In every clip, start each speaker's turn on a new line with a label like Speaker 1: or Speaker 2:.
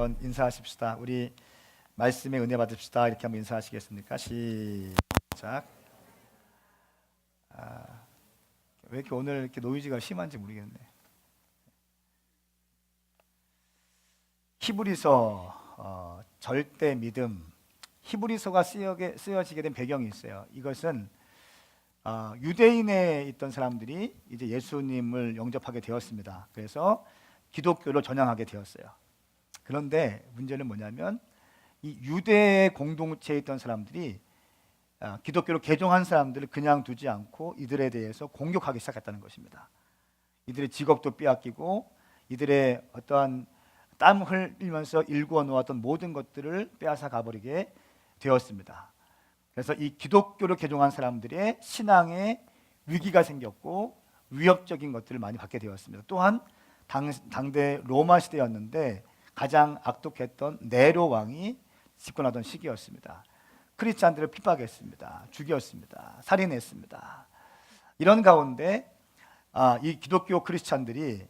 Speaker 1: 한번 인사하십시다. 우리 말씀에 은혜 받읍시다. 이렇게 한번 인사하시겠습니까? 시작. 왜 이렇게 오늘 이렇게 노이즈가 심한지 모르겠네. 히브리서 절대 믿음. 히브리서가 쓰여지게 된 배경이 있어요. 이것은 유대인에 있던 사람들이 이제 예수님을 영접하게 되었습니다. 그래서 기독교를 전향하게 되었어요. 그런데 문제는 뭐냐면 이 유대 공동체에 있던 사람들이 기독교로 개종한 사람들을 그냥 두지 않고 이들에 대해서 공격하기 시작했다는 것입니다. 이들의 직업도 빼앗기고 이들의 어떠한 땀 흘리면서 일구어 놓았던 모든 것들을 빼앗아 가버리게 되었습니다. 그래서 이 기독교로 개종한 사람들의 신앙에 위기가 생겼고 위협적인 것들을 많이 받게 되었습니다. 또한 당대 로마 시대였는데 가장 악독했던 네로 왕이 집권하던 시기였습니다. 크리스찬들을 핍박했습니다. 죽였습니다. 살인했습니다. 이런 가운데 이 기독교 크리스찬들이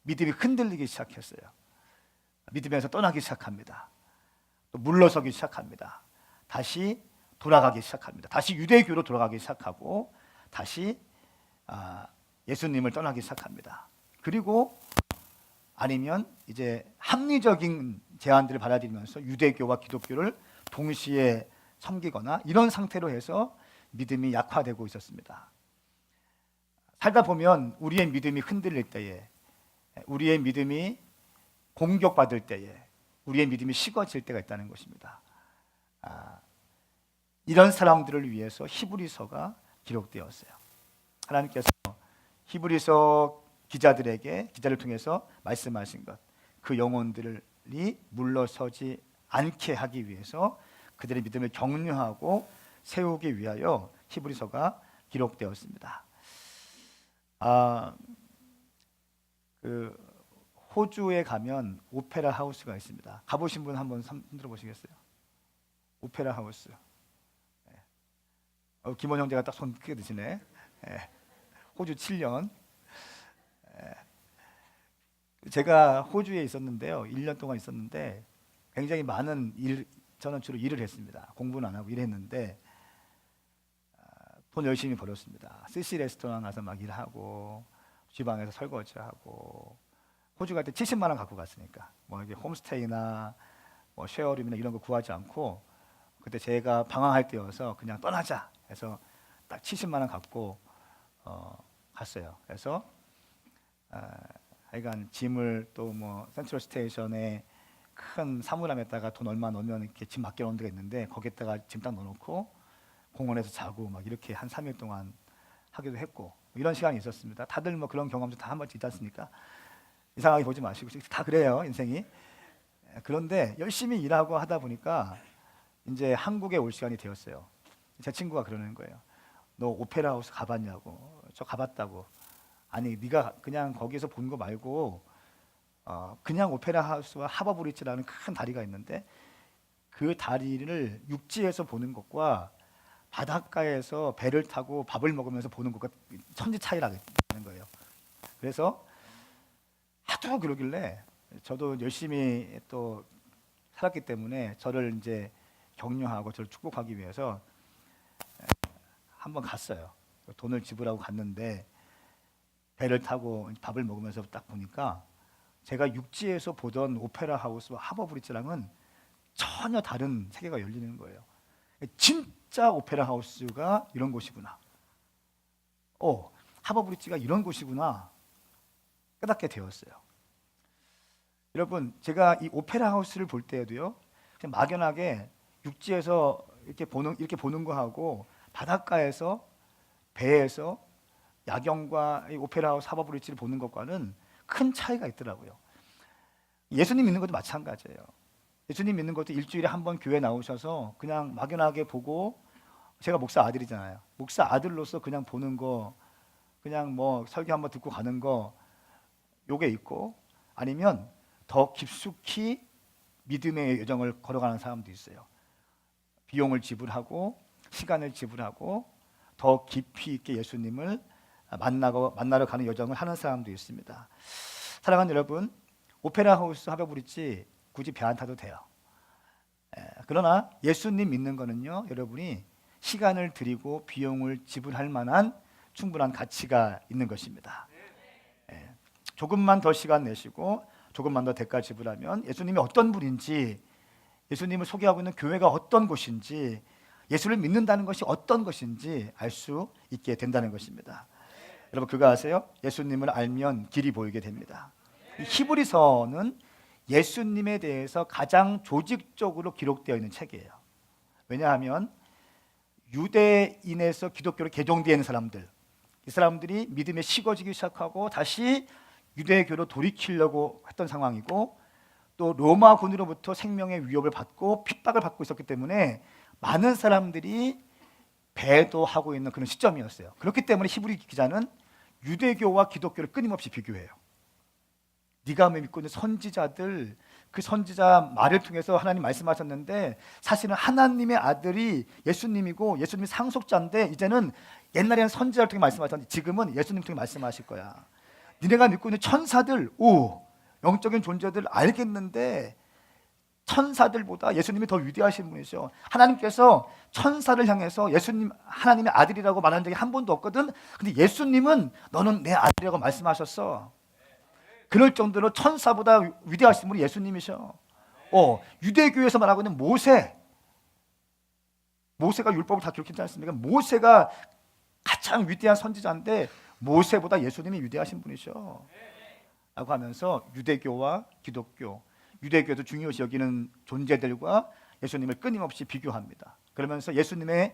Speaker 1: 믿음이 흔들리기 시작했어요. 믿음에서 떠나기 시작합니다. 또 물러서기 시작합니다. 다시 돌아가기 시작합니다. 다시 유대교로 돌아가기 시작하고 다시 예수님을 떠나기 시작합니다. 그리고 아니면 이제 합리적인 제안들을 받아들이면서 유대교와 기독교를 동시에 섬기거나 이런 상태로 해서 믿음이 약화되고 있었습니다. 살다 보면 우리의 믿음이 흔들릴 때에, 우리의 믿음이 공격받을 때에, 우리의 믿음이 식어질 때가 있다는 것입니다. 이런 사람들을 위해서 히브리서가 기록되었어요. 하나님께서 히브리서 기자를 통해서 말씀하신 것, 그 영혼들이 물러서지 않게 하기 위해서 그들의 믿음을 격려하고 세우기 위하여 히브리서가 기록되었습니다. 호주에 가면 오페라 하우스가 있습니다. 가보신 분 한번 흔들어 보시겠어요? 오페라 하우스. 김원 형제가 딱 손 크게 드시네. 호주 7년. 제가 호주에 있었는데요. 1년 동안 있었는데 굉장히 많은 저는 주로 일을 했습니다. 공부는 안 하고 일했는데 돈 열심히 벌었습니다. 스시 레스토랑 가서 막 일하고 주방에서 설거지하고 호주 갈 때 70만 원 갖고 갔으니까 뭐 이게 홈스테이나 뭐 쉐어룸이나 이런 거 구하지 않고 그때 제가 방황할 때여서 그냥 떠나자 해서 딱 70만 원 갖고 갔어요. 그래서 하여간 짐을 또 뭐 센트럴 스테이션에 큰 사물함에다가 돈 얼마 넣으면 이렇게 짐 맡겨놓은 데가 있는데 거기에다가 짐 딱 넣어놓고 공원에서 자고 막 이렇게 한 3일 동안 하기도 했고 이런 시간이 있었습니다. 다들 뭐 그런 경험도 다 한 번씩 있지 않습니까? 이상하게 보지 마시고 다 그래요 인생이. 그런데 열심히 일하고 하다 보니까 이제 한국에 올 시간이 되었어요. 제 친구가 그러는 거예요. 너 오페라 하우스 가봤냐고. 저 가봤다고. 아니 네가 그냥 거기서 본 거 말고 그냥 오페라 하우스와 하버 브릿지라는 큰 다리가 있는데 그 다리를 육지에서 보는 것과 바닷가에서 배를 타고 밥을 먹으면서 보는 것과 천지 차이라는 거예요. 그래서 하도 그러길래 저도 열심히 또 살았기 때문에 저를 이제 격려하고 저를 축복하기 위해서 한번 갔어요. 돈을 지불하고 갔는데 배를 타고 밥을 먹으면서 딱 보니까 제가 육지에서 보던 오페라 하우스와 하버 브릿지랑은 전혀 다른 세계가 열리는 거예요. 진짜 오페라 하우스가 이런 곳이구나. 하버 브릿지가 이런 곳이구나. 깨닫게 되었어요. 여러분, 제가 이 오페라 하우스를 볼 때에도요, 그냥 막연하게 육지에서 이렇게 보는 거하고 바닷가에서 배에서 야경과 이 오페라 하우스 하버 브릿지를 보는 것과는 큰 차이가 있더라고요. 예수님 믿는 것도 마찬가지예요. 예수님 믿는 것도 일주일에 한 번 교회 나오셔서 그냥 막연하게 보고, 제가 목사 아들이잖아요. 목사 아들로서 그냥 보는 거, 그냥 뭐 설교 한번 듣고 가는 거, 요게 있고, 아니면 더 깊숙이 믿음의 여정을 걸어가는 사람도 있어요. 비용을 지불하고 시간을 지불하고 더 깊이 있게 예수님을 만나러 가는 여정을 하는 사람도 있습니다. 사랑하는 여러분, 오페라 하우스 하버 브릿지 굳이 배 안 타도 돼요. 그러나 예수님 믿는 거는요, 여러분이 시간을 들이고 비용을 지불할 만한 충분한 가치가 있는 것입니다. 조금만 더 시간 내시고 조금만 더 대가 지불하면 예수님이 어떤 분인지, 예수님을 소개하고 있는 교회가 어떤 곳인지, 예수를 믿는다는 것이 어떤 것인지 알 수 있게 된다는 것입니다. 여러분 그거 아세요? 예수님을 알면 길이 보이게 됩니다. 이 히브리서는 예수님에 대해서 가장 조직적으로 기록되어 있는 책이에요. 왜냐하면 유대인에서 기독교로 개종되는 사람들, 이 사람들이 믿음에 식어지기 시작하고 다시 유대교로 돌이키려고 했던 상황이고, 또 로마군으로부터 생명의 위협을 받고 핍박을 받고 있었기 때문에 많은 사람들이 배도하고 있는 그런 시점이었어요. 그렇기 때문에 히브리 기자는 유대교와 기독교를 끊임없이 비교해요. 네가 믿고 있는 선지자들, 그 선지자 말을 통해서 하나님 말씀하셨는데 사실은 하나님의 아들이 예수님이고 예수님이 상속자인데, 이제는 옛날에는 선지자를 통해 말씀하셨는데 지금은 예수님 통해 말씀하실 거야. 니네가 믿고 있는 천사들, 영적인 존재들 알겠는데 천사들보다 예수님이 더 위대하신 분이죠. 하나님께서 천사를 향해서 예수님 하나님의 아들이라고 말한 적이 한 번도 없거든. 근데 예수님은 너는 내 아들이라고 말씀하셨어. 그럴 정도로 천사보다 위대하신 분이 예수님이셔. 유대교에서 말하고 있는 모세가 율법을 다 기록했지 않습니까? 모세가 가장 위대한 선지자인데 모세보다 예수님이 위대하신 분이셔 라고 하면서 유대교와 기독교, 유대교도 중요시 여기는 존재들과 예수님을 끊임없이 비교합니다. 그러면서 예수님의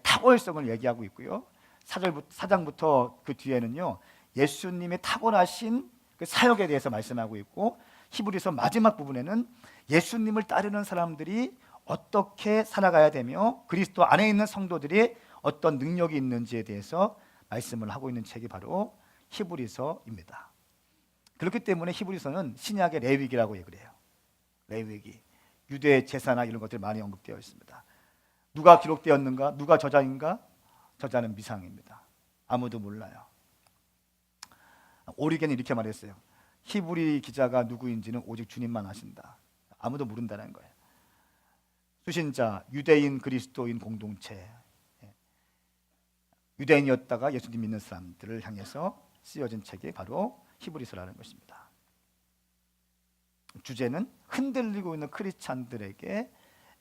Speaker 1: 탁월성을 얘기하고 있고요, 4장부터 그 뒤에는요 예수님의 탁월하신 그 사역에 대해서 말씀하고 있고, 히브리서 마지막 부분에는 예수님을 따르는 사람들이 어떻게 살아가야 되며 그리스도 안에 있는 성도들이 어떤 능력이 있는지에 대해서 말씀을 하고 있는 책이 바로 히브리서입니다. 그렇기 때문에 히브리서는 신약의 레위기라고 얘기를 해요. 레위기, 유대 제사나 이런 것들이 많이 언급되어 있습니다. 누가 기록되었는가? 누가 저자인가? 저자는 미상입니다. 아무도 몰라요. 오리겐이 이렇게 말했어요. 히브리 기자가 누구인지는 오직 주님만 아신다. 아무도 모른다는 거예요. 수신자, 유대인 그리스도인 공동체, 유대인이었다가 예수님 믿는 사람들을 향해서 쓰여진 책이 바로 히브리서라는 것입니다. 주제는 흔들리고 있는 크리스찬들에게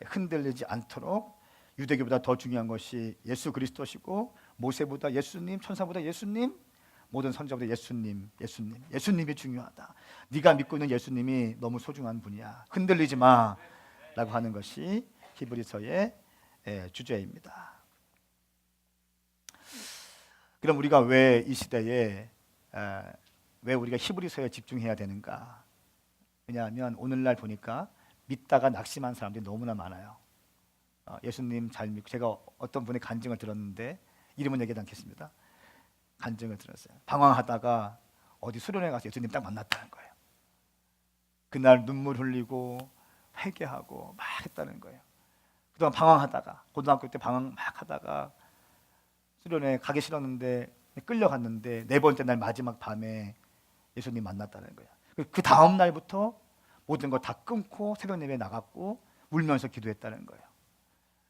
Speaker 1: 흔들리지 않도록 유대교보다 더 중요한 것이 예수 그리스도시고, 모세보다 예수님, 천사보다 예수님, 모든 선지자보다 예수님이 중요하다. 네가 믿고 있는 예수님이 너무 소중한 분이야. 흔들리지 마 라고 하는 것이 히브리서의 주제입니다. 그럼 우리가 왜 이 시대에 왜 우리가 히브리서에 집중해야 되는가? 왜냐하면 오늘날 보니까 믿다가 낙심한 사람들이 너무나 많아요. 예수님 잘 믿고, 제가 어떤 분의 간증을 들었는데 이름은 얘기하지 않겠습니다. 간증을 들었어요. 방황하다가 어디 수련회 가서 예수님 딱 만났다는 거예요. 그날 눈물 흘리고 회개하고 막 했다는 거예요. 그동안 방황하다가, 고등학교 때 방황 막 하다가 수련회 가기 싫었는데 끌려갔는데 네 번째 날 마지막 밤에 예수님 만났다는 거예요. 그 다음 날부터 모든 거 다 끊고 새벽 예배에 나갔고 울면서 기도했다는 거예요.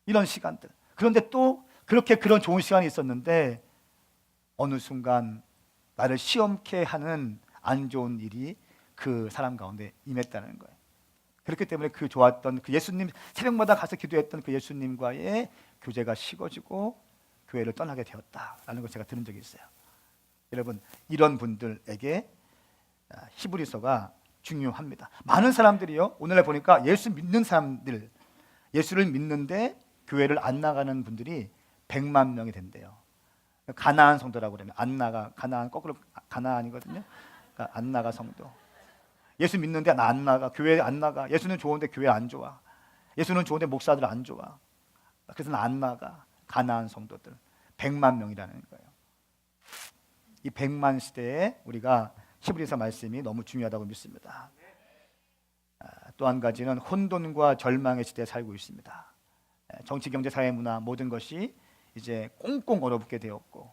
Speaker 1: 이런 시간들. 그런데 또 그렇게 그런 좋은 시간이 있었는데 어느 순간 나를 시험케 하는 안 좋은 일이 그 사람 가운데 임했다는 거예요. 그렇기 때문에 그 좋았던 그 예수님, 새벽마다 가서 기도했던 그 예수님과의 교제가 식어지고 교회를 떠나게 되었다라는 걸 제가 들은 적이 있어요. 여러분, 이런 분들에게 히브리서가 중요합니다. 많은 사람들이요, 오늘날 보니까 예수 믿는 사람들, 예수를 믿는데 교회를 안 나가는 분들이 100만 명이 된대요. 가나안 성도라고 그러면, 안 나가, 가나안 거꾸로 가나안이거든요. 그러니까 안 나가 성도. 예수 믿는데 나 안 나가, 교회 안 나가. 예수는 좋은데 교회 안 좋아. 예수는 좋은데 목사들 안 좋아. 그래서 나 안 나가. 가나안 성도들 100만 명이라는 거예요. 이 100만 시대에 우리가 히브리서 말씀이 너무 중요하다고 믿습니다. 또 한 가지는 혼돈과 절망의 시대에 살고 있습니다. 정치, 경제, 사회, 문화 모든 것이 이제 꽁꽁 얼어붙게 되었고,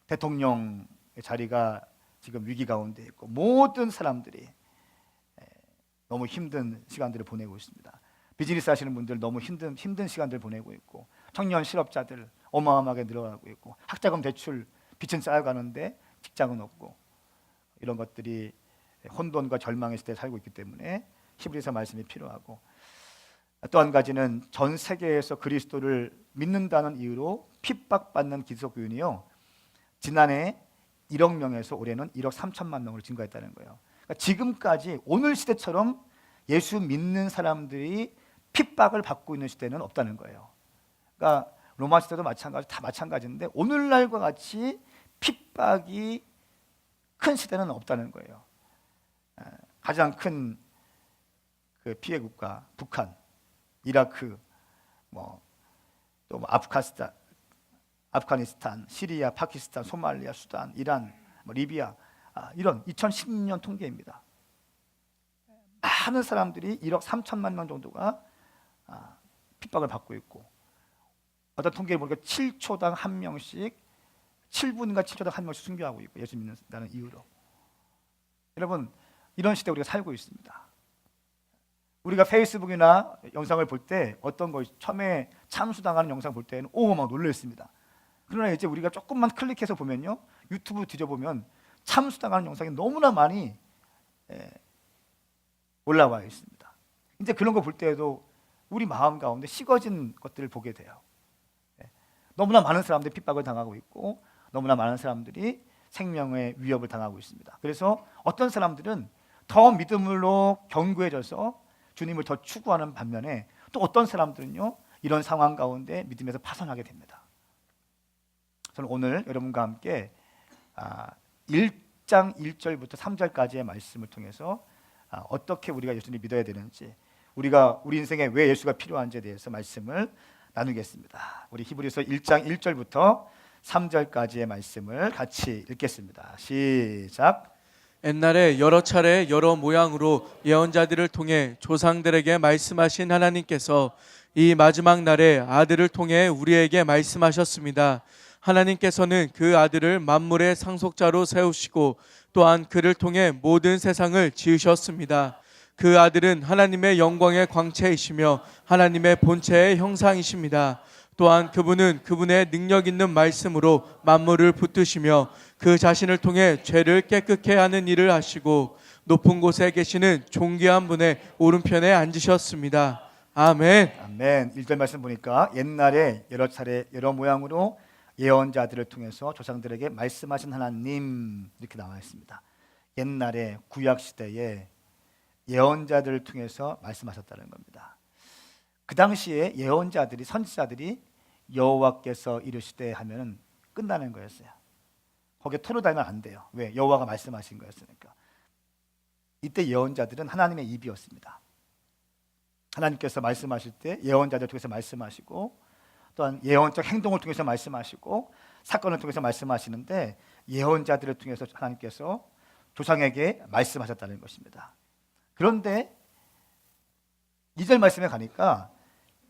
Speaker 1: 대통령의 자리가 지금 위기 가운데 있고, 모든 사람들이 너무 힘든 시간들을 보내고 있습니다. 비즈니스 하시는 분들 너무 힘든 시간들 보내고 있고, 청년 실업자들 어마어마하게 늘어나고 있고, 학자금 대출 빚은 쌓여가는데 직장은 없고, 이런 것들이 혼돈과 절망의 시대에 살고 있기 때문에 히브리서 말씀이 필요하고, 또 한 가지는 전 세계에서 그리스도를 믿는다는 이유로 핍박받는 기독교인이요, 지난해 1억 명에서 올해는 1억 3천만 명으로 증가했다는 거예요. 그러니까 지금까지 오늘 시대처럼 예수 믿는 사람들이 핍박을 받고 있는 시대는 없다는 거예요. 그러니까 로마 시대도 마찬가지, 다 마찬가지인데 오늘날과 같이 핍박이 큰 시대는 없다는 거예요. 가장 큰 그 피해 국가 북한, 이라크, 또 아프가니스탄, 시리아, 파키스탄, 소말리아, 수단, 이란, 리비아, 이런 2016년 통계입니다. 많은 사람들이 1억 3천만 명 정도가 핍박을 받고 있고, 어떤 통계를 보니까 7초당 한 명씩, 7분인가 7초당 한 명씩 순교하고 있고, 예수 믿는다는 이유로. 여러분, 이런 시대에 우리가 살고 있습니다. 우리가 페이스북이나 영상을 볼 때 어떤 거 처음에 참수당하는 영상 볼 때는 막 놀랐습니다. 그러나 이제 우리가 조금만 클릭해서 보면요, 유튜브 뒤져보면 참수당하는 영상이 너무나 많이 올라와 있습니다. 이제 그런 거 볼 때에도 우리 마음 가운데 식어진 것들을 보게 돼요. 너무나 많은 사람들이 핍박을 당하고 있고, 너무나 많은 사람들이 생명의 위협을 당하고 있습니다. 그래서 어떤 사람들은 더 믿음으로 견고해져서 주님을 더 추구하는 반면에, 또 어떤 사람들은요, 이런 상황 가운데 믿음에서 파산하게 됩니다. 저는 오늘 여러분과 함께 1장 1절부터 3절까지의 말씀을 통해서 어떻게 우리가 예수님을 믿어야 되는지, 우리 인생에 왜 예수가 필요한지에 대해서 말씀을 나누겠습니다. 우리 히브리서 1장 1절부터 3절까지의 말씀을 같이 읽겠습니다. 시작.
Speaker 2: 옛날에 여러 차례 여러 모양으로 예언자들을 통해 조상들에게 말씀하신 하나님께서 이 마지막 날에 아들을 통해 우리에게 말씀하셨습니다. 하나님께서는 그 아들을 만물의 상속자로 세우시고 또한 그를 통해 모든 세상을 지으셨습니다. 그 아들은 하나님의 영광의 광채이시며 하나님의 본체의 형상이십니다. 또한 그분은 그분의 능력 있는 말씀으로 만물을 붙드시며 그 자신을 통해 죄를 깨끗게 하는 일을 하시고 높은 곳에 계시는 존귀한 분의 오른편에 앉으셨습니다. 아멘.
Speaker 1: 아멘. 1절 말씀 보니까 옛날에 여러 차례 여러 모양으로 예언자들을 통해서 조상들에게 말씀하신 하나님, 이렇게 나와 있습니다. 옛날에 구약 시대에 예언자들을 통해서 말씀하셨다는 겁니다. 그 당시에 예언자들이, 선지자들이 여호와께서 이르시되 하면은 끝나는 거였어요. 거기에 토로다니면 안 돼요. 왜? 여호와가 말씀하신 거였으니까. 이때 예언자들은 하나님의 입이었습니다. 하나님께서 말씀하실 때 예언자들 통해서 말씀하시고, 또한 예언적 행동을 통해서 말씀하시고, 사건을 통해서 말씀하시는데, 예언자들을 통해서 하나님께서 조상에게 말씀하셨다는 것입니다. 그런데 2절 말씀에 가니까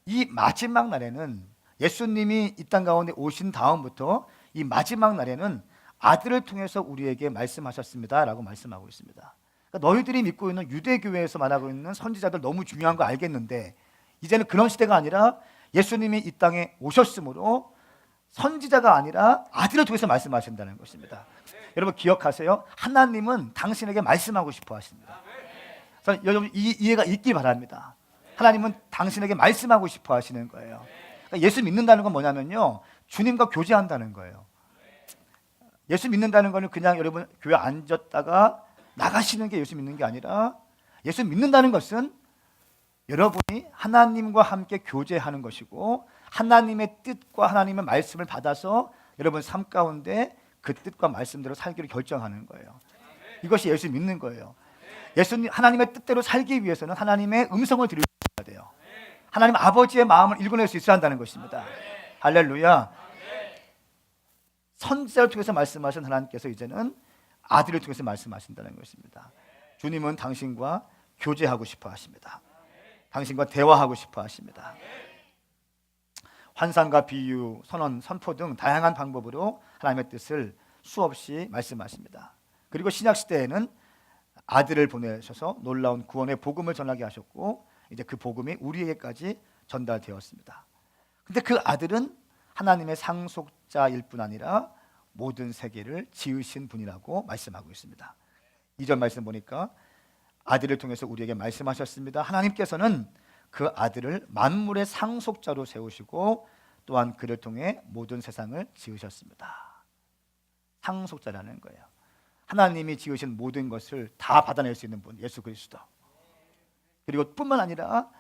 Speaker 1: 이 마지막 날에는, 예수님이 이 땅 가운데 오신 다음부터 이 마지막 날에는 아들을 통해서 우리에게 말씀하셨습니다 라고 말씀하고 있습니다. 그러니까 너희들이 믿고 있는 유대교회에서 말하고 있는 선지자들 너무 중요한 거 알겠는데, 이제는 그런 시대가 아니라 예수님이 이 땅에 오셨으므로 선지자가 아니라 아들을 통해서 말씀하신다는 것입니다. 여러분 기억하세요. 하나님은 당신에게 말씀하고 싶어 하십니다. 여러분 이해가 있길 바랍니다. 하나님은 당신에게 말씀하고 싶어 하시는 거예요. 그러니까 예수 믿는다는 건 뭐냐면요, 주님과 교제한다는 거예요. 예수 믿는다는 거는 그냥 여러분 교회 앉았다가 나가시는 게 예수 믿는 게 아니라, 예수 믿는다는 것은 여러분이 하나님과 함께 교제하는 것이고, 하나님의 뜻과 하나님의 말씀을 받아서 여러분 삶 가운데 그 뜻과 말씀대로 살기로 결정하는 거예요. 이것이 예수 믿는 거예요. 예수님, 하나님의 뜻대로 살기 위해서는 하나님의 음성을 들어야 돼요. 하나님 아버지의 마음을 읽어낼 수 있어야 한다는 것입니다. 할렐루야. 선지자를 통해서 말씀하신 하나님께서 이제는 아들을 통해서 말씀하신다는 것입니다. 주님은 당신과 교제하고 싶어 하십니다. 당신과 대화하고 싶어 하십니다. 환상과 비유, 선언, 선포 등 다양한 방법으로 하나님의 뜻을 수없이 말씀하십니다. 그리고 신약 시대에는 아들을 보내셔서 놀라운 구원의 복음을 전하게 하셨고 이제 그 복음이 우리에게까지 전달되었습니다. 근데 그 아들은 하나님의 상속자일 뿐 아니라 모든 세계를 지으신 분이라고 말씀하고 있습니다. 2절 말씀 보니까 아들을 통해서 우리에게 말씀하셨습니다. 하나님께서는 그 아들을 만물의 상속자로 세우시고 또한 그를 통해 모든 세상을 지으셨습니다. 상속자라는 거예요. 하나님이 지으신 모든 것을 다 받아낼 수 있는 분, 예수 그리스도. 그리고 뿐만 아니라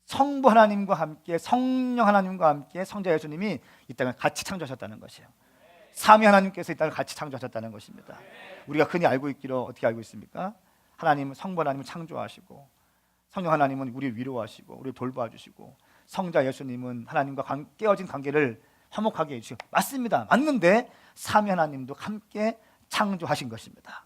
Speaker 1: 성부 하나님과 함께 성령 하나님과 함께 성자 예수님이 이 땅을 같이 창조하셨다는 것이에요. 삼위 하나님께서 이 땅을 같이 창조하셨다는 것입니다. 우리가 흔히 알고 있기로 어떻게 알고 있습니까? 하나님, 성부 하나님을 창조하시고 성령 하나님은 우리를 위로하시고 우리를 돌봐주시고 성자 예수님은 하나님과 깨어진 관계를 화목하게 해주시고 맞습니다. 맞는데 삼위 하나님도 함께 창조하신 것입니다.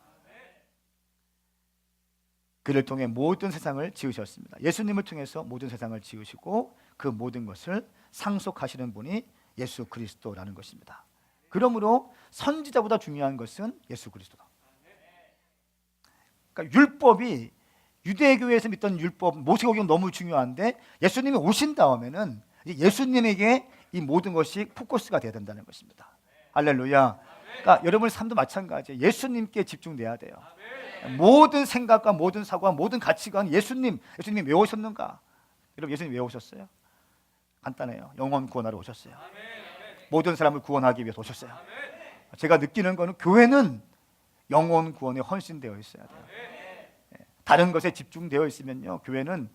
Speaker 1: 그를 통해 모든 세상을 지으셨습니다. 예수님을 통해서 모든 세상을 지으시고 그 모든 것을 상속하시는 분이 예수 그리스도라는 것입니다. 그러므로 선지자보다 중요한 것은 예수 그리스도다. 그러니까 율법이 유대교에서 믿던 율법, 모세오경은 너무 중요한데 예수님이 오신 다음에는 예수님에게 이 모든 것이 포커스가 돼야 된다는 것입니다. 할렐루야. 그러니까 여러분의 삶도 마찬가지예요. 예수님께 집중돼야 돼요. 모든 생각과 모든 사고와 모든 가치관 예수님이 왜 오셨는가? 여러분 예수님 왜 오셨어요? 간단해요. 영혼 구원하러 오셨어요. 모든 사람을 구원하기 위해서 오셨어요. 제가 느끼는 거는 교회는 영혼 구원에 헌신되어 있어야 돼요. 다른 것에 집중되어 있으면요, 교회는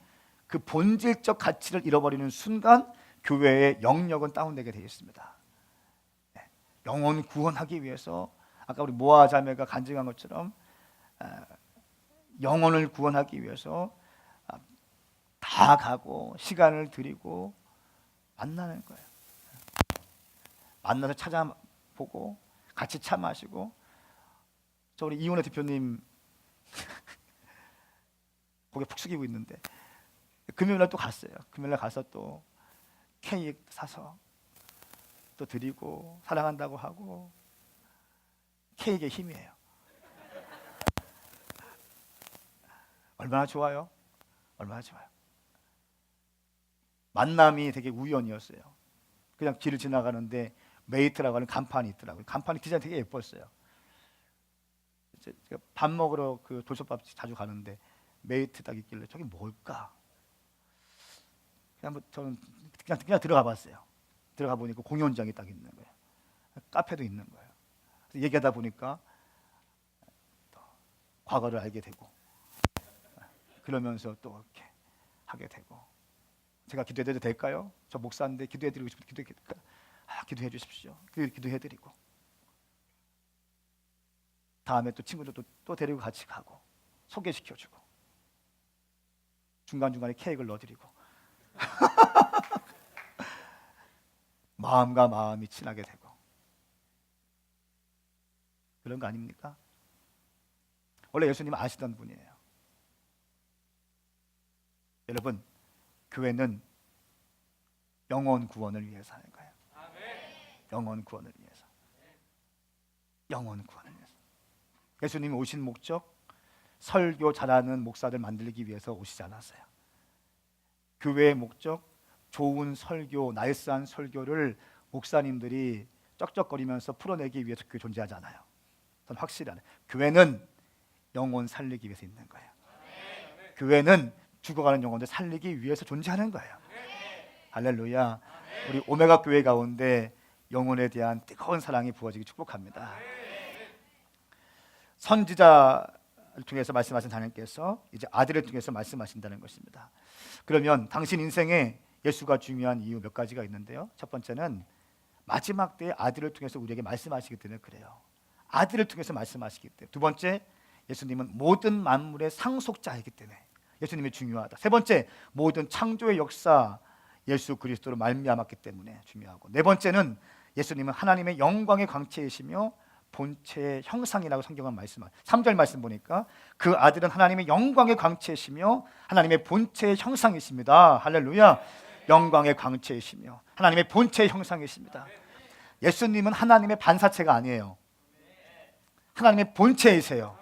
Speaker 1: 그 본질적 가치를 잃어버리는 순간 교회의 영역은 다운되게 되어 있습니다. 영혼 구원하기 위해서 아까 우리 모아 자매가 간증한 것처럼 영혼을 구원하기 위해서 다 가고 시간을 들이고 만나는 거예요. 만나서 찾아보고 같이 차 마시고. 저 우리 이훈혜 대표님 고개 푹 숙이고 있는데 금요일날 또 갔어요. 금요일날 가서 또 케이크 사서 또 드리고 사랑한다고 하고. 케이크의 힘이에요. 얼마나 좋아요? 얼마나 좋아요. 만남이 되게 우연이었어요. 그냥 길을 지나가는데 메이트라고 하는 간판이 있더라고요. 간판이 디자인 되게 예뻤어요. 제가 밥 먹으러 그 돌솥밥 자주 가는데 메이트 딱 있길래 저게 뭘까? 저는 그냥 들어가 봤어요. 들어가 보니까 공연장이 딱 있는 거예요. 카페도 있는 거예요. 그래서 얘기하다 보니까 과거를 알게 되고 그러면서 또 이렇게 하게 되고. 제가 기도해드려도 될까요? 저 목사인데 기도해드리고 싶은데 기도해 주십시오. 기도해드리고 다음에 또 친구들도 또 데리고 같이 가고 소개시켜주고 중간중간에 케이크를 넣어드리고 마음과 마음이 친하게 되고 그런 거 아닙니까? 원래 예수님은 아시던 분이에요. 여러분, 교회는 영혼 구원을 위해서 하는 거예요. 영혼 구원을 위해서. 영혼 구원을 위해서. 예수님이 오신 목적, 설교 잘하는 목사들 만들기 위해서 오시지 않았어요. 교회의 목적, 좋은 설교, 나이스한 설교를 목사님들이 쩍쩍거리면서 풀어내기 위해서 교회 존재하지 않아요. 저는 확실히 알아요. 교회는 영혼 살리기 위해서 있는 거예요. 교회는 죽어가는 영혼들 살리기 위해서 존재하는 거예요. 할렐루야. 우리 오메가 교회 가운데 영혼에 대한 뜨거운 사랑이 부어지기 축복합니다. 선지자를 통해서 말씀하신 하나님께서 이제 아들을 통해서 말씀하신다는 것입니다. 그러면 당신 인생에 예수가 중요한 이유 몇 가지가 있는데요. 첫 번째는 마지막 때에 아들을 통해서 우리에게 말씀하시기 때문에 그래요. 아들을 통해서 말씀하시기 때문에. 두 번째, 예수님은 모든 만물의 상속자이기 때문에 예수님이 중요하다. 세 번째, 모든 창조의 역사 예수 그리스도로 말미암았기 때문에 중요하고. 네 번째는 예수님은 하나님의 영광의 광채이시며 본체의 형상이라고 성경은 말씀합니다. 3절 말씀 보니까 그 아들은 하나님의 영광의 광채이시며 하나님의 본체의 형상이십니다. 할렐루야. 영광의 광채이시며 하나님의 본체의 형상이십니다. 예수님은 하나님의 반사체가 아니에요. 하나님의 본체이세요.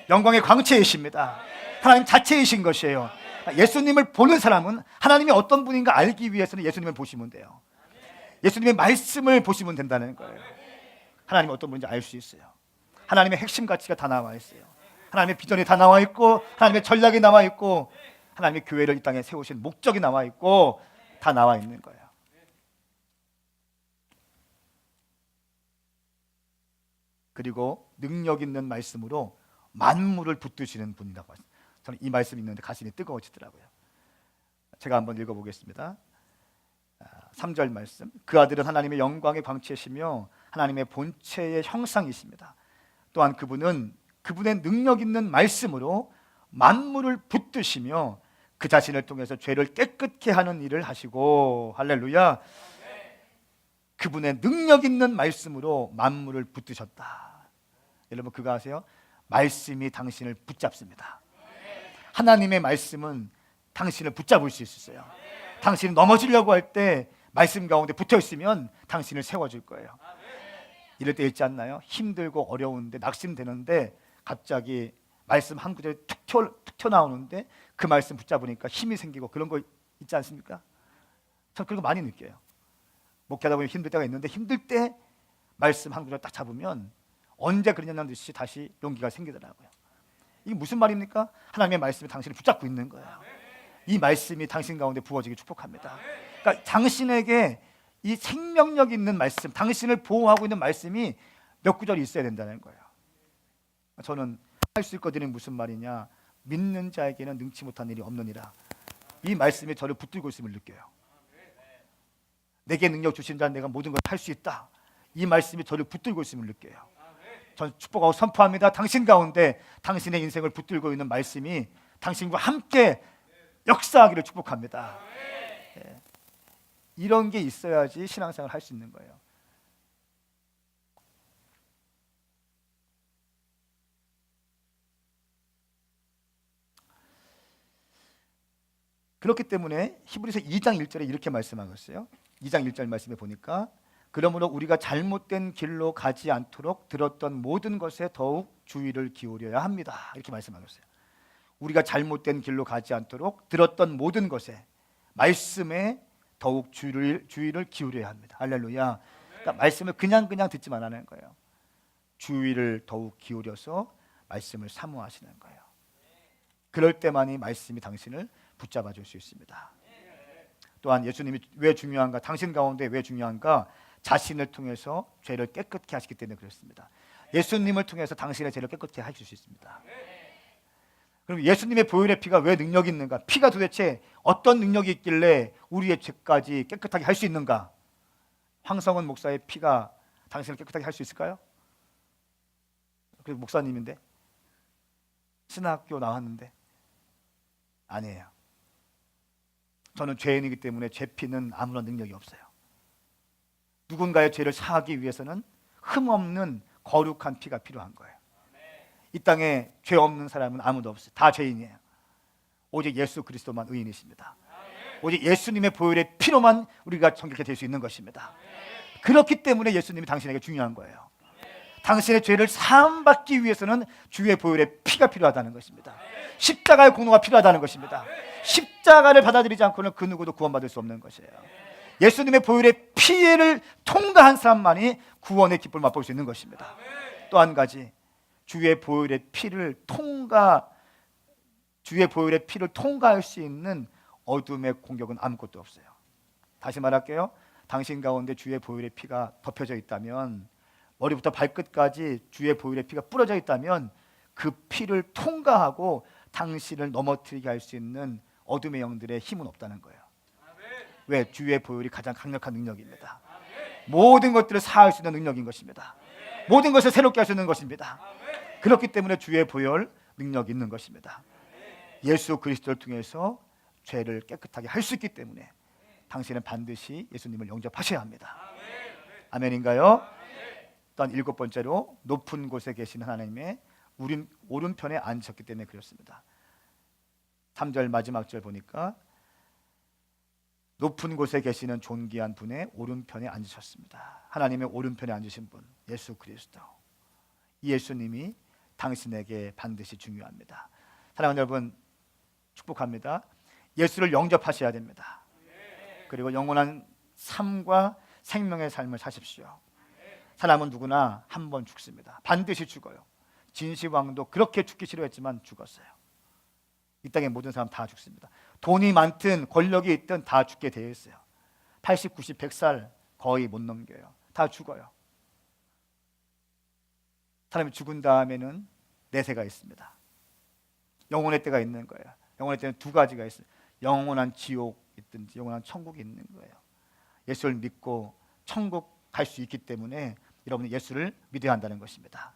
Speaker 1: 영광의 광채이십니다. 하나님 자체이신 것이에요. 예수님을 보는 사람은 하나님이 어떤 분인가 알기 위해서는 예수님을 보시면 돼요. 예수님의 말씀을 보시면 된다는 거예요. 하나님이 어떤 분인지 알 수 있어요. 하나님의 핵심 가치가 다 나와 있어요. 하나님의 비전이 다 나와 있고, 하나님의 전략이 나와 있고, 하나님의 교회를 이 땅에 세우신 목적이 나와 있고, 다 나와 있는 거예요. 그리고 능력 있는 말씀으로 만물을 붙드시는 분이라고 했어요. 저는 이 말씀 읽는데 가슴이 뜨거워지더라고요. 제가 한번 읽어보겠습니다. 3절 말씀. 그 아들은 하나님의 영광의 광채시며 하나님의 본체의 형상이십니다. 또한 그분은 그분의 능력 있는 말씀으로 만물을 붙드시며 그 자신을 통해서 죄를 깨끗게 하는 일을 하시고, 할렐루야. 그분의 능력 있는 말씀으로 만물을 붙드셨다. 여러분 그거 아세요? 말씀이 당신을 붙잡습니다. 하나님의 말씀은 당신을 붙잡을 수 있어요. 당신이 넘어지려고 할 때 말씀 가운데 붙어 있으면 당신을 세워줄 거예요. 이럴 때 있지 않나요? 힘들고 어려운데 낙심되는데 갑자기 말씀 한 구절이 툭 튀어나오는데 그 말씀 붙잡으니까 힘이 생기고 그런 거 있지 않습니까? 전 그런 거 많이 느껴요. 목회하다 보면 힘들 때가 있는데 힘들 때 말씀 한 구절 딱 잡으면 언제 그러냐는 듯이 다시 용기가 생기더라고요. 이게 무슨 말입니까? 하나님의 말씀이 당신을 붙잡고 있는 거예요. 이 말씀이 당신 가운데 부어지기 축복합니다. 그러니까 당신에게 이 생명력 있는 말씀, 당신을 보호하고 있는 말씀이 몇 구절이 있어야 된다는 거예요. 저는 할 수 있거든요. 무슨 말이냐? 믿는 자에게는 능치 못한 일이 없느니라. 이 말씀이 저를 붙들고 있음을 느껴요. 내게 능력 주신 자는 내가 모든 걸 할 수 있다. 이 말씀이 저를 붙들고 있음을 느껴요. 저는 축복하고 선포합니다. 당신 가운데 당신의 인생을 붙들고 있는 말씀이 당신과 함께 역사하기를 축복합니다. 예. 이런 게 있어야지 신앙생활을 할 수 있는 거예요. 그렇기 때문에 히브리서 2장 1절에 이렇게 말씀하고 있어요. 2장 1절 말씀에 보니까 그러므로 우리가 잘못된 길로 가지 않도록 들었던 모든 것에 더욱 주의를 기울여야 합니다. 이렇게 말씀하고 있어요. 우리가 잘못된 길로 가지 않도록 들었던 모든 것에, 말씀에 더욱 주의를 기울여야 합니다. 할렐루야. 그러니까 말씀을 그냥 듣지 말라는 거예요. 주의를 더욱 기울여서 말씀을 사모하시는 거예요. 그럴 때만이 말씀이 당신을 붙잡아 줄 수 있습니다. 또한 예수님이 왜 중요한가? 당신 가운데 왜 중요한가? 자신을 통해서 죄를 깨끗게 하시기 때문에 그렇습니다. 예수님을 통해서 당신의 죄를 깨끗게 하실 수 있습니다. 그럼 예수님의 보혈의 피가 왜 능력이 있는가? 피가 도대체 어떤 능력이 있길래 우리의 죄까지 깨끗하게 할 수 있는가? 황성원 목사의 피가 당신을 깨끗하게 할 수 있을까요? 그래서 목사님인데, 신학교 나왔는데 아니에요. 저는 죄인이기 때문에 제 피는 아무런 능력이 없어요. 누군가의 죄를 사하기 위해서는 흠없는 거룩한 피가 필요한 거예요. 이 땅에 죄 없는 사람은 아무도 없어요. 다 죄인이에요. 오직 예수 그리스도만 의인이십니다. 오직 예수님의 보혈의 피로만 우리가 정결케 될 수 있는 것입니다. 그렇기 때문에 예수님이 당신에게 중요한 거예요. 당신의 죄를 사함받기 위해서는 주의 보혈의 피가 필요하다는 것입니다. 십자가의 공로가 필요하다는 것입니다. 십자가를 받아들이지 않고는 그 누구도 구원받을 수 없는 것이에요. 예수님의 보혈의 피를 통과한 사람만이 구원의 기쁨을 맛볼 수 있는 것입니다. 또 한 가지, 주의 보혈의 피를 통과할 수 있는 어둠의 공격은 아무것도 없어요. 다시 말할게요. 당신 가운데 주의 보혈의 피가 덮여져 있다면, 머리부터 발끝까지 주의 보혈의 피가 뿌려져 있다면 그 피를 통과하고 당신을 넘어뜨리게 할 수 있는 어둠의 영들의 힘은 없다는 거예요. 왜? 주의 보혈이 가장 강력한 능력입니다. 모든 것들을 사할 수 있는 능력인 것입니다. 모든 것을 새롭게 할 수 있는 것입니다. 그렇기 때문에 주의 보혈 능력이 있는 것입니다. 예수 그리스도를 통해서 죄를 깨끗하게 할 수 있기 때문에 당신은 반드시 예수님을 영접하셔야 합니다. 아멘인가요? 또한 7번째로 높은 곳에 계신 하나님의 오른편에 앉으셨기 때문에 그렇습니다. 3절 마지막 절 보니까 높은 곳에 계시는 존귀한 분의 오른편에 앉으셨습니다. 하나님의 오른편에 앉으신 분, 예수 그리스도. 이 예수님이 당신에게 반드시 중요합니다. 사랑하는 여러분, 축복합니다. 예수를 영접하셔야 됩니다. 그리고 영원한 삶과 생명의 삶을 사십시오. 사람은 누구나 한 번 죽습니다. 반드시 죽어요. 진시황도 그렇게 죽기 싫어했지만 죽었어요. 이 땅의 모든 사람 다 죽습니다. 돈이 많든 권력이 있든 다 죽게 되어 있어요. 80, 90, 100살 거의 못 넘겨요. 다 죽어요. 사람이 죽은 다음에는 내세가 있습니다. 영혼의 때가 있는 거예요. 영혼의 때는 두 가지가 있어요. 영원한 지옥 있든지 영원한 천국이 있는 거예요. 예수를 믿고 천국 갈 수 있기 때문에 여러분이 예수를 믿어야 한다는 것입니다.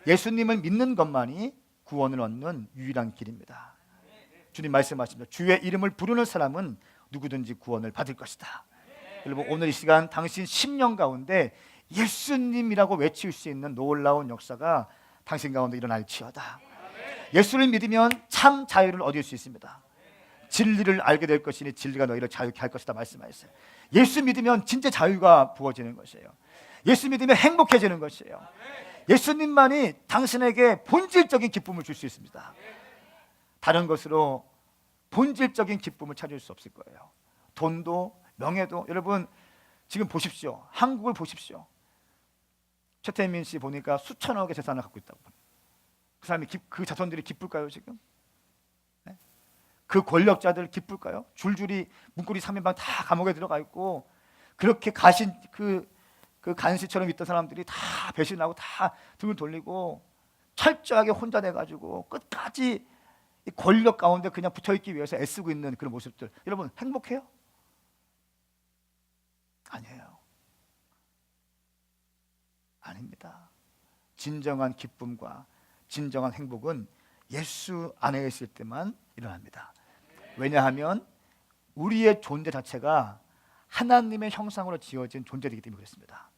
Speaker 1: 예수님을 믿는 것만이 구원을 얻는 유일한 길입니다. 주님 말씀하십니다. 주의 이름을 부르는 사람은 누구든지 구원을 받을 것이다. 여러분, 오늘 이 시간 당신 심령 가운데 예수님이라고 외칠 수 있는 놀라운 역사가 당신 가운데 일어날지어다. 예수를 믿으면 참 자유를 얻을 수 있습니다. 진리를 알게 될 것이니 진리가 너희를 자유케 할 것이다 말씀하셨어요. 예수 믿으면 진짜 자유가 부어지는 것이에요. 예수 믿으면 행복해지는 것이에요. 예수님만이 당신에게 본질적인 기쁨을 줄 수 있습니다. 다른 것으로 본질적인 기쁨을 찾을 수 없을 거예요. 돈도 명예도. 여러분 지금 보십시오. 한국을 보십시오. 최태민 씨 보니까 수천억의 재산을 갖고 있다고. 그 사람이 그 자손들이 기쁠까요 지금? 네? 그 권력자들 기쁠까요? 줄줄이 문고리 3인방 다 감옥에 들어가 있고 그렇게 가신 그 간시처럼 있던 사람들이 다 배신하고 다 등을 돌리고 철저하게 혼자 돼가지고 끝까지 이 권력 가운데 그냥 붙어있기 위해서 애쓰고 있는 그런 모습들. 여러분 행복해요? 아니에요. 아닙니다. 진정한 기쁨과 진정한 행복은 예수 안에 있을 때만 일어납니다. 왜냐하면 우리의 존재 자체가 하나님의 형상으로 지어진 존재이기 때문에 그렇습니다.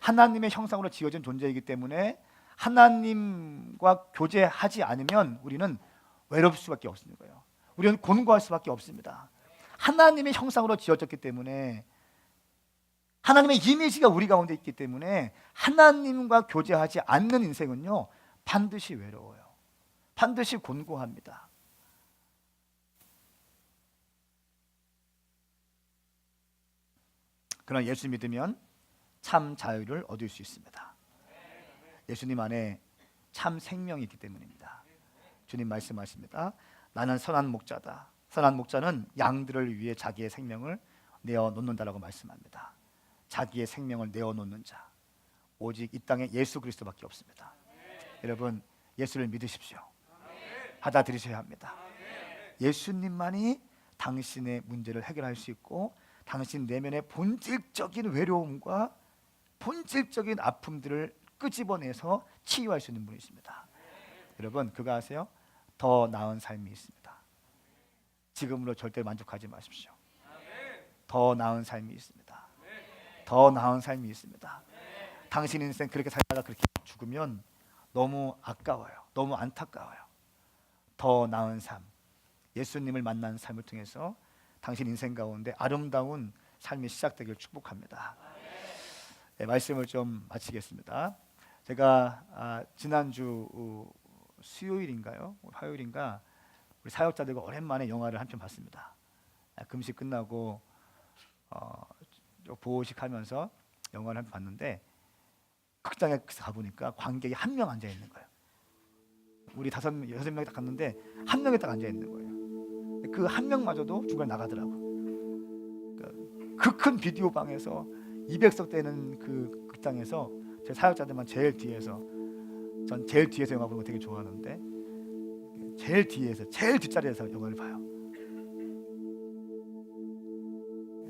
Speaker 1: 하나님의 형상으로 지어진 존재이기 때문에 하나님과 교제하지 않으면 우리는 외로울 수밖에 없는 거예요. 우리는 곤고할 수밖에 없습니다. 하나님의 형상으로 지어졌기 때문에 하나님의 이미지가 우리 가운데 있기 때문에 하나님과 교제하지 않는 인생은요 반드시 외로워요. 반드시 곤고합니다. 그러나 예수 믿으면 참 자유를 얻을 수 있습니다. 예수님 안에 참 생명이 있기 때문입니다. 주님 말씀하십니다. 나는 선한 목자다. 선한 목자는 양들을 위해 자기의 생명을 내어놓는다라고 말씀합니다. 자기의 생명을 내어놓는 자 오직 이 땅에 예수 그리스도밖에 없습니다. 여러분 예수를 믿으십시오. 받아들이셔야 합니다. 예수님만이 당신의 문제를 해결할 수 있고 당신 내면의 본질적인 외로움과 본질적인 아픔들을 끄집어내서 치유할 수 있는 분이십니다. 여러분 그거 아세요? 더 나은 삶이 있습니다. 지금으로 절대 만족하지 마십시오. 더 나은 삶이 있습니다. 더 나은 삶이 있습니다. 당신 인생 그렇게 살다가 그렇게 죽으면 너무 아까워요. 너무 안타까워요. 더 나은 삶, 예수님을 만난 삶을 통해서 당신 인생 가운데 아름다운 삶이 시작되길 축복합니다. 네, 말씀을 좀 마치겠습니다. 제가 지난주 수요일인가요? 화요일인가 우리 사역자들과 오랜만에 영화를 한 편 봤습니다. 금식 끝나고 보호식하면서 영화를 한 편 봤는데 극장에 가보니까 관객이 한 명 앉아 있는 거예요. 우리 5명이 딱 갔는데 한 명이 딱 앉아 있는 거예요. 그 한 명마저도 중간에 나가더라고. 그 큰 비디오 방에서 200석 되는 그 극장에서 제 사역자들만 제일 뒤에서, 전 제일 뒤에서 영화 보는 거 되게 좋아하는데 제일 뒤에서 제일 뒷자리에서 영화를 봐요.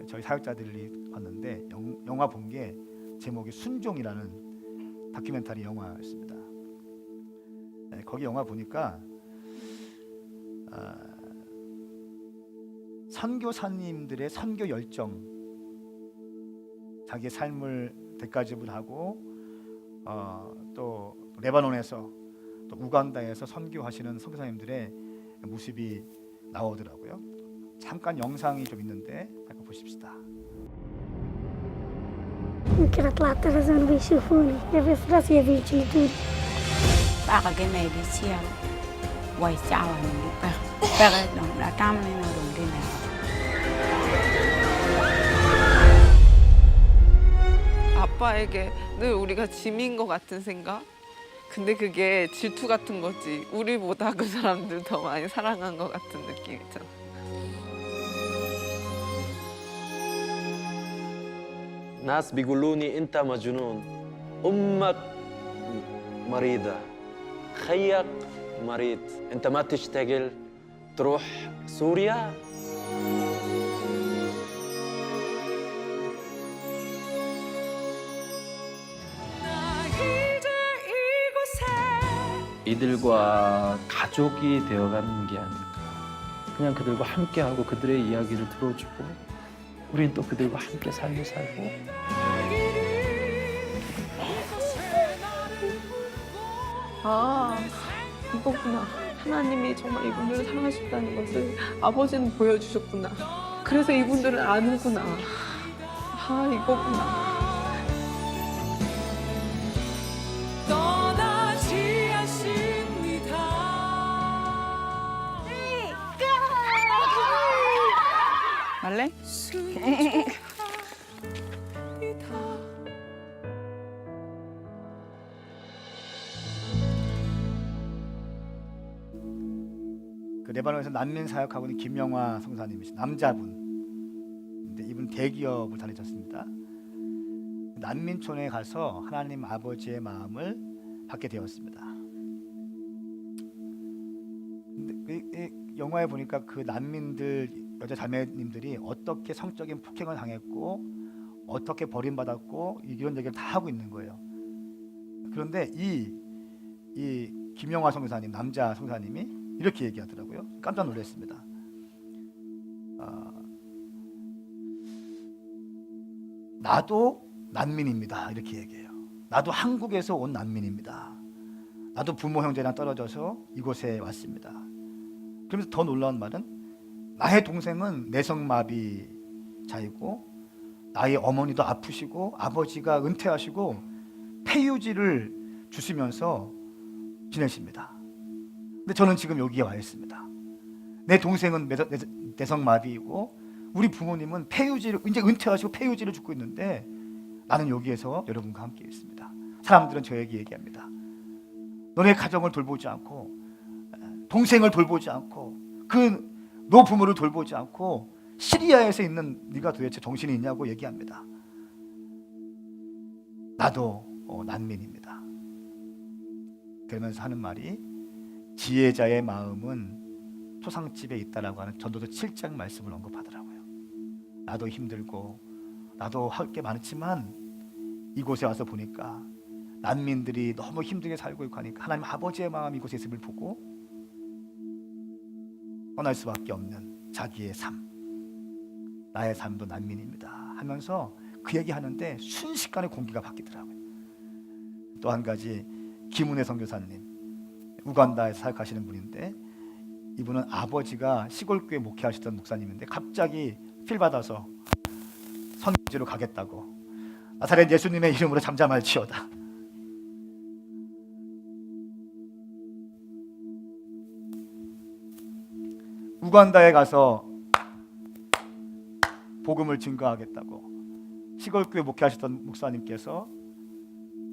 Speaker 1: 저희 사역자들이 봤는데 영화 본 게 제목이 순종이라는 다큐멘터리 영화였습니다. 거기 영화 보니까 선교사님들의 선교 열정, 자기의 삶을 대가지불하고 또 레바논에서 또 우간다에서 선교하시는 선교사님들의 모습이 나오더라고요. 잠깐 영상이 좀 있는데 잠깐 보십시다.
Speaker 3: Eu quero lá estar fazendo bicho fone, a ver se dá-se a vir de tudo. Ba cái này đi xeo quay sao ba cái đồng đã trăm này nào đồng đi nào.
Speaker 4: 아빠에게 늘 우리가 짐인 것 같은 생각? 근데 그게 질투 같은 거지. 우리보다 그 사람들 더 많이 사랑한 것 같은 느낌 있잖아.
Speaker 5: ناس بيقولوني انت مجنون امك مريضة خيك مريض انت ما تشتغل تروح سوريا
Speaker 6: 이들과 가족이 되어가는 게 아닐까. 그냥 그들과 함께하고 그들의 이야기를 들어주고 우린 또 그들과 함께 삶을 살고.
Speaker 7: 아, 이거구나. 하나님이 정말 이분들을 사랑하신다는 것을 아버지는 보여주셨구나. 그래서 이분들은 아는구나. 아, 이거구나.
Speaker 4: 말래?
Speaker 1: 그 레바논에서 난민 사역하고 있는 김영화 성사님이신 남자분. 근데 이분 대기업을 다니셨습니다. 난민촌에 가서 하나님 아버지의 마음을 받게 되었습니다. 근데 이 영화에 보니까 그 난민들 여자 자매님들이 어떻게 성적인 폭행을 당했고 어떻게 버림받았고 이런 얘기를 다 하고 있는 거예요. 그런데 이 김영화 성사님 남자 성사님이 이렇게 얘기하더라고요. 깜짝 놀랐습니다. 나도 난민입니다. 이렇게 얘기해요. 나도 한국에서 온 난민입니다. 나도 부모 형제랑 떨어져서 이곳에 왔습니다. 그러면서 더 놀라운 말은 나의 동생은 내성마비자이고 나의 어머니도 아프시고 아버지가 은퇴하시고 폐유지를 주시면서 지내십니다. 근데 저는 지금 여기에 와 있습니다. 내 동생은 내성마비이고 우리 부모님은 폐유지를 이제 은퇴하시고 폐유지를 죽고 있는데 나는 여기에서 여러분과 함께 있습니다. 사람들은 저에게 얘기합니다. 너네 가정을 돌보지 않고 동생을 돌보지 않고 그 노부모를 돌보지 않고 시리아에서 있는 네가 도대체 정신이 있냐고 얘기합니다. 나도 난민입니다. 그러면서 하는 말이 지혜자의 마음은 토상집에 있다라고 하는 전도서 7장 말씀을 언급하더라고요. 나도 힘들고 나도 할 게 많지만 이곳에 와서 보니까 난민들이 너무 힘들게 살고 있고 하니까 하나님 아버지의 마음이 이곳에 있음을 보고 떠날 수밖에 없는 자기의 삶, 나의 삶도 난민입니다 하면서 그 얘기하는데 순식간에 공기가 바뀌더라고요. 또 한 가지 김은혜 선교사님, 우간다에서 사역하시는 분인데 이분은 아버지가 시골교회 목회하시던 목사님인데 갑자기 필 받아서 선교지로 가겠다고 나사렛 예수님의 이름으로 잠잠할지어다. 우간다에 가서 복음을 증거하겠다고 시골교회 목회하시던 목사님께서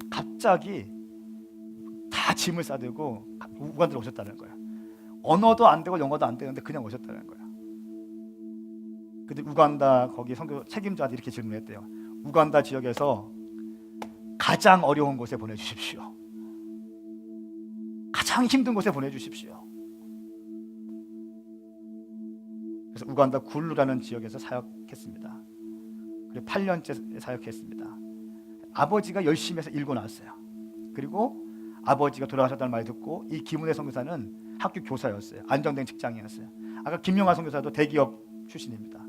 Speaker 1: 갑자기 다 짐을 싸들고 우간다로 오셨다는 거야. 언어도 안 되고 영어도 안 되는데 그냥 오셨다는 거야. 근데 우간다 거기 선교 책임자들이 이렇게 질문했대요. 우간다 지역에서 가장 어려운 곳에 보내주십시오. 가장 힘든 곳에 보내주십시오. 그래서 우간다 굴루라는 지역에서 사역했습니다. 그리고 8년째 사역했습니다. 아버지가 열심히 해서 일고 나왔어요. 그리고 아버지가 돌아가셨다는 말을 듣고 이 김은혜 선교사는 학교 교사였어요. 안정된 직장이었어요. 아까 김영하 선교사도 대기업 출신입니다.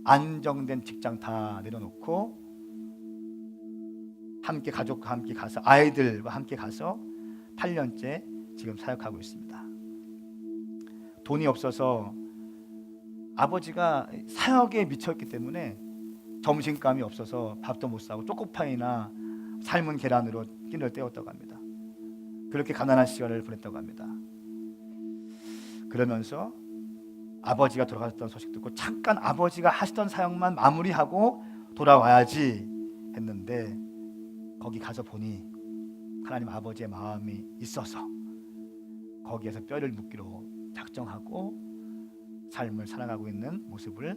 Speaker 1: 안정된 직장 다 내려놓고 함께 가족과 함께 가서 아이들과 함께 가서 8년째 지금 사역하고 있습니다. 돈이 없어서 아버지가 사역에 미쳤기 때문에 점심감이 없어서 밥도 못 사고 초코파이나 삶은 계란으로 끼니를 때웠다고 합니다. 그렇게 가난한 시간을 보냈다고 합니다. 그러면서 아버지가 돌아가셨다는 소식 듣고 잠깐 아버지가 하시던 사역만 마무리하고 돌아와야지 했는데 거기 가서 보니 하나님 아버지의 마음이 있어서 거기에서 뼈를 묻기로 작정하고 삶을 살아가고 있는 모습을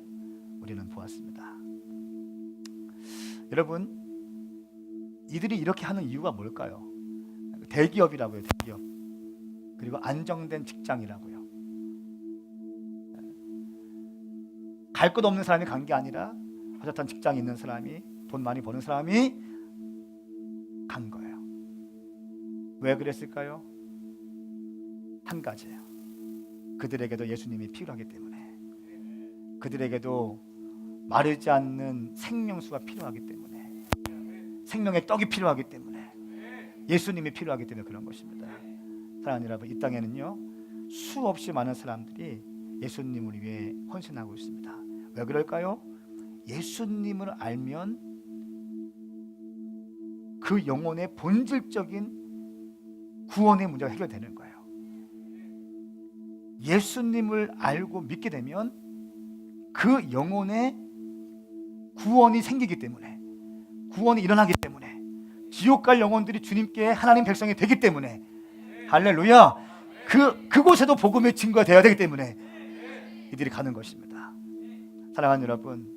Speaker 1: 우리는 보았습니다. 여러분, 이들이 이렇게 하는 이유가 뭘까요? 대기업이라고요. 대기업. 그리고 안정된 직장이라고요. 갈 것 없는 사람이 간 게 아니라 어쨌든 직장이 있는 사람이, 돈 많이 버는 사람이 간 거예요. 왜 그랬을까요? 한 가지예요. 그들에게도 예수님이 필요하기 때문에, 그들에게도 마르지 않는 생명수가 필요하기 때문에, 생명의 떡이 필요하기 때문에, 예수님이 필요하기 때문에 그런 것입니다. 사랑하는 여러분, 이 땅에는요 수없이 많은 사람들이 예수님을 위해 헌신하고 있습니다. 왜 그럴까요? 예수님을 알면 그 영혼의 본질적인 구원의 문제가 해결되는 거예요. 예수님을 알고 믿게 되면 그 영혼의 구원이 생기기 때문에, 구원이 일어나기 때문에, 지옥 갈 영혼들이 주님께 하나님 백성이 되기 때문에, 할렐루야, 그곳에도 복음의 증거가 되어야 되기 때문에 이들이 가는 것입니다. 사랑하는 여러분,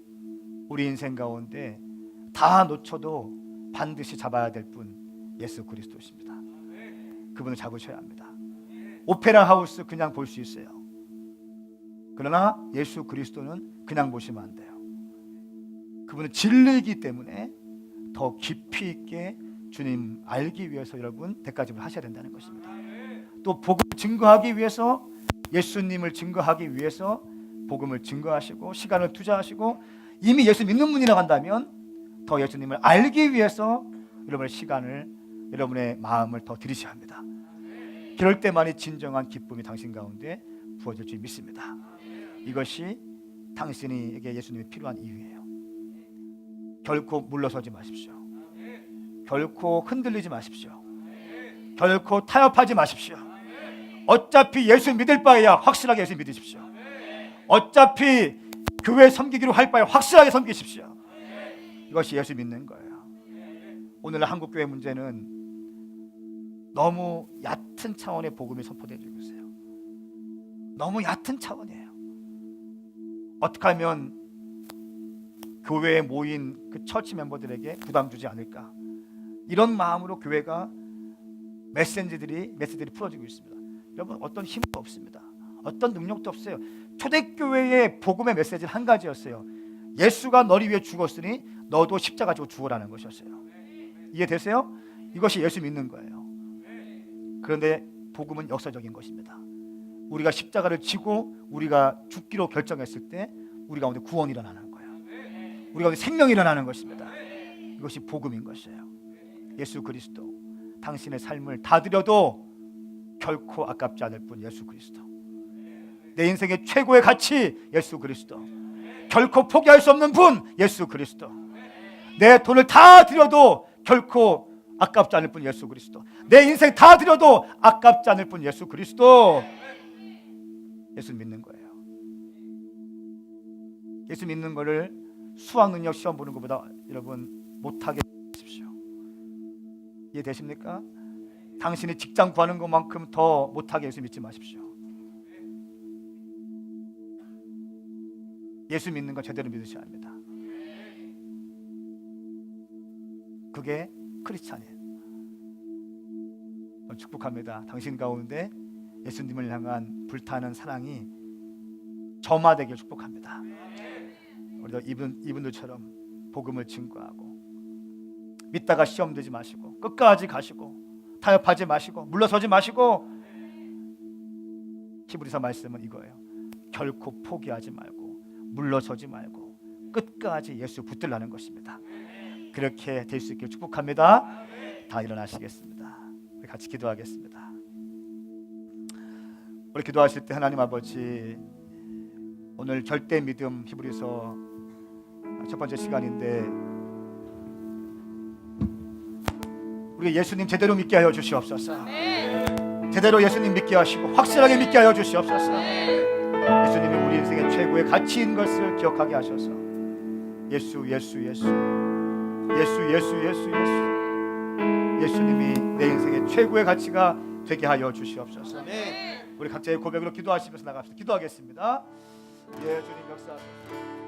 Speaker 1: 우리 인생 가운데 다 놓쳐도 반드시 잡아야 될 분, 예수 그리스도십니다. 그분을 잡으셔야 합니다. 오페라 하우스 그냥 볼 수 있어요. 그러나 예수 그리스도는 그냥 보시면 안 돼요. 그분은 진리이기 때문에 더 깊이 있게 주님 알기 위해서 여러분 대가집을 하셔야 된다는 것입니다. 또 복음을 증거하기 위해서, 예수님을 증거하기 위해서 복음을 증거하시고 시간을 투자하시고, 이미 예수 믿는 분이라고 한다면 더 예수님을 알기 위해서 여러분의 시간을, 여러분의 마음을 더 들이셔야 합니다. 그럴 때만이 진정한 기쁨이 당신 가운데 부어질 줄 믿습니다. 이것이 당신에게 예수님이 필요한 이유예요. 결코 물러서지 마십시오. 결코 흔들리지 마십시오. 결코 타협하지 마십시오. 어차피 예수 믿을 바에야 확실하게 예수 믿으십시오. 어차피 교회 섬기기로 할 바에 확실하게 섬기십시오. 이것이 예수 믿는 거예요. 오늘 한국교회 문제는 너무 얕은 차원의 복음이 선포되고 있어요. 너무 얕은 차원이에요. 어떻게 하면 교회에 모인 그 처치 멤버들에게 부담 주지 않을까, 이런 마음으로 교회가 메시지들이 풀어지고 있습니다. 여러분, 어떤 힘도 없습니다. 어떤 능력도 없어요. 초대교회의 복음의 메시지는 한 가지였어요. 예수가 너를 위해 죽었으니 너도 십자가 지고 죽으라는 것이었어요. 이해되세요? 이것이 예수 믿는 거예요. 그런데 복음은 역사적인 것입니다. 우리가 십자가를 지고 우리가 죽기로 결정했을 때 우리 가운데 구원이 일어나는 거예요. 우리 가운데 생명이 일어나는 것입니다. 이것이 복음인 것이에요. 예수 그리스도, 당신의 삶을 다 드려도 결코 아깝지 않을 분 예수 그리스도, 내 인생의 최고의 가치 예수 그리스도, 결코 포기할 수 없는 분 예수 그리스도, 내 돈을 다 드려도 결코 아깝지 않을 분 예수 그리스도, 내 인생 다 드려도 아깝지 않을 분 예수 그리스도. 예수 믿는 거예요. 예수 믿는 거를 수학 능력 시험 보는 것보다 여러분 못하게 하십시오. 이해되십니까? 당신이 직장 구하는 것만큼 더 못하게 예수 믿지 마십시오. 예수 믿는 거 제대로 믿으셔야 합니다. 그게 크리스찬이에요. 축복합니다. 당신 가운데 예수님을 향한 불타는 사랑이 점화되길 축복합니다. 우리도 이분들처럼 복음을 증거하고, 믿다가 시험 들지 마시고 끝까지 가시고, 타협하지 마시고 물러서지 마시고, 히브리서 말씀은 이거예요. 결코 포기하지 말고 물러서지 말고 끝까지 예수 붙들라는 것입니다. 그렇게 될 수 있길 축복합니다. 다 일어나시겠습니다. 우리 같이 기도하겠습니다. 우리 기도하실 때 하나님 아버지, 오늘 절대 믿음 히브리서 첫 번째 시간인데 우리 예수님 제대로 믿게 하여 주시옵소서. 제대로 예수님 믿게 하시고 확실하게 믿게 하여 주시옵소서. 예수님이 우리 인생의 최고의 가치인 것을 기억하게 하셔서 예수 예수 예수 예수 예수 예수 예수 예수님이 내 인생의 최고의 가치가 되게 하여 주시옵소서. 우리 각자의 고백으로 기도하시면서 나갑시다. 기도하겠습니다. 예, 주님 역사하소서.